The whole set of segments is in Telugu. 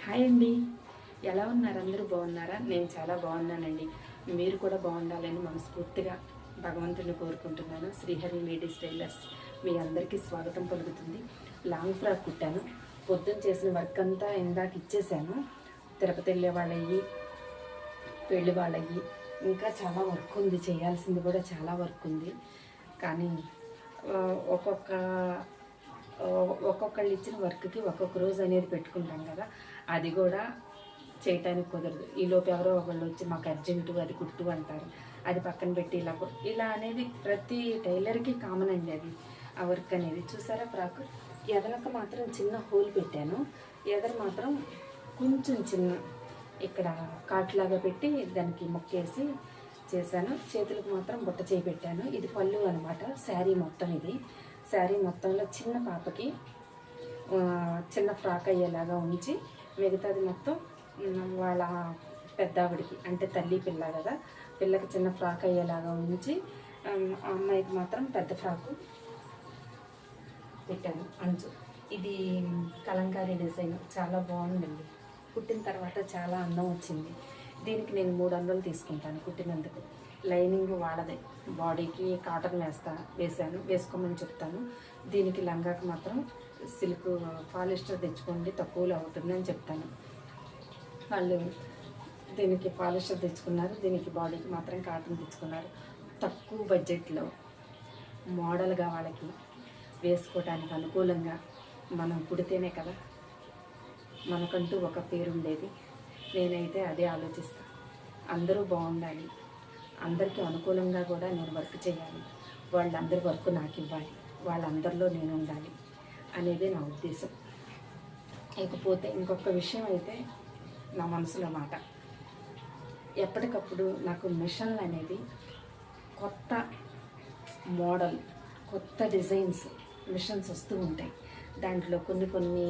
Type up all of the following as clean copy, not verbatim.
హాయ్ అండి, ఎలా ఉన్నారు? అందరూ బాగున్నారా? నేను చాలా బాగున్నానండి. మీరు కూడా బాగుండాలని మనస్ఫూర్తిగా భగవంతుని కోరుకుంటున్నాను. శ్రీహరి లేడీస్ టైలర్స్ మీ అందరికీ స్వాగతం పలుకుతుంది. లాంగ్ ఫ్రాక్ కుట్టాను. పొద్దున్న చేసిన వర్క్ అంతా ఇందాక ఇచ్చేసాను. తిరుపతి వెళ్ళే వాళ్ళవి, పెళ్ళి వాళ్ళవి ఇంకా చాలా వర్క్ ఉంది, చేయాల్సింది కూడా చాలా వర్క్ ఉంది. కానీ ఒక్కొక్క ఒక్కొక్కళ్ళు ఇచ్చిన వర్క్కి ఒక్కొక్క రోజు అనేది పెట్టుకుంటాం కదా, అది కూడా చేయటానికి కుదరదు. ఈలోపు ఎవరో ఒకళ్ళు వచ్చి మాకు అర్జెంటు అది కుట్టు అంటారు, అది పక్కన పెట్టి ఇలా అనేది ప్రతి టైలర్కి కామన్ అండి. అది ఆ వర్క్ అనేది చూసారా. ఫ్రాక్ ఎదలకు మాత్రం చిన్న హోల్ పెట్టాను, ఎదర మాత్రం కొంచెం చిన్న ఇక్కడ కాట్లాగా పెట్టి దానికి మొక్కేసి చేశాను. చేతులకు మాత్రం బుట్ట చేయి పెట్టాను. ఇది పళ్ళు అనమాట. శారీ మొత్తం ఇది. శారీ మొత్తంలో చిన్న పాపకి చిన్న ఫ్రాక్ అయ్యేలాగా ఉంచి మిగతాది మొత్తం వాళ్ళ పెద్దావిడికి అంటే తల్లి పిల్ల కదా, పిల్లకి చిన్న ఫ్రాక్ అయ్యేలాగా ఉంచి అమ్మాయికి మాత్రం పెద్ద ఫ్రాకు పెట్టాను. అంచు ఇది కలంకారీ డిజైన్ చాలా బాగుందండి. కుట్టిన తర్వాత చాలా అందం వచ్చింది. దీనికి నేను 300 తీసుకుంటాను కుట్టినందుకు. లైనింగ్ వాడదే, బాడీకి కాటన్ వేసుకోమని చెప్తాను. దీనికి లంగాకి మాత్రం సిల్క్ పాలిస్టర్ తెచ్చుకోండి, తక్కువలో అవుతుందని చెప్తాను. వాళ్ళు దీనికి పాలిస్టర్ తెచ్చుకున్నారు, దీనికి బాడీకి మాత్రం కాటన్ తెచ్చుకున్నారు. తక్కువ బడ్జెట్లో మోడల్గా వాళ్ళకి వేసుకోవడానికి అనుకూలంగా మనం కుడితేనే కదా మనకంటూ ఒక పేరు ఉండేది. నేనైతే అదే ఆలోచిస్తాను. అందరూ బాగుండాలి, అందరికీ అనుకూలంగా కూడా నేను వర్క్ చేయాలి, వాళ్ళందరి వర్క్ నాకు ఇవ్వాలి, వాళ్ళందరిలో నేను ఉండాలి అనేది నా ఉద్దేశం. ఇకపోతే ఇంకొక విషయం అయితే నా మనసులో మాట, ఎప్పటికప్పుడు నాకు మిషన్లు అనేది కొత్త మోడల్, కొత్త డిజైన్స్ మిషన్స్ వస్తూ ఉంటాయి. దాంట్లో కొన్ని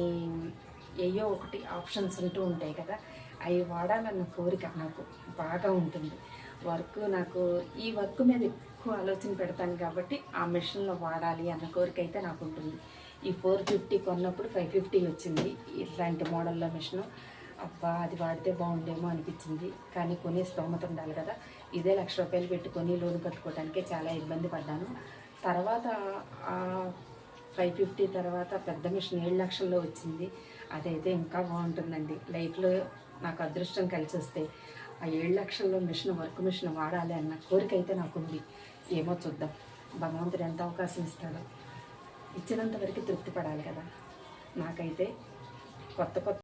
ఏయో ఒకటి ఆప్షన్స్ ఉంటూ ఉంటాయి కదా, అవి వాడాలన్న కోరిక నాకు బాగా ఉంటుంది. నాకు ఈ వర్క్ మీద ఎక్కువ ఆలోచన పెడతాను కాబట్టి ఆ మిషన్లో వాడాలి అన్న కోరిక అయితే నాకు ఉంటుంది. ఈ 450 కొన్నప్పుడు 550 వచ్చింది ఇట్లాంటి మోడల్లో మిషను. అబ్బా, అది వాడితే బాగుండేమో అనిపించింది. కానీ కొనే స్తోమత ఉండాలి కదా. ఇదే ₹1,00,000 పెట్టుకొని లోన్ కట్టుకోవడానికే చాలా ఇబ్బంది పడ్డాను. తర్వాత 550 తర్వాత పెద్ద మిషన్ 7,00,000లో వచ్చింది. అదైతే ఇంకా బాగుంటుందండి. లైఫ్లో నాకు అదృష్టం కలిసి వస్తే ఆ 7,00,000లో వర్క్ మిషన్ వాడాలి అన్న కోరిక అయితే నాకుంది. ఏమో చూద్దాం, భగవంతుడు ఎంత అవకాశం ఇస్తాడో. ఇచ్చినంత వరకు తృప్తి పడాలి కదా. నాకైతే కొత్త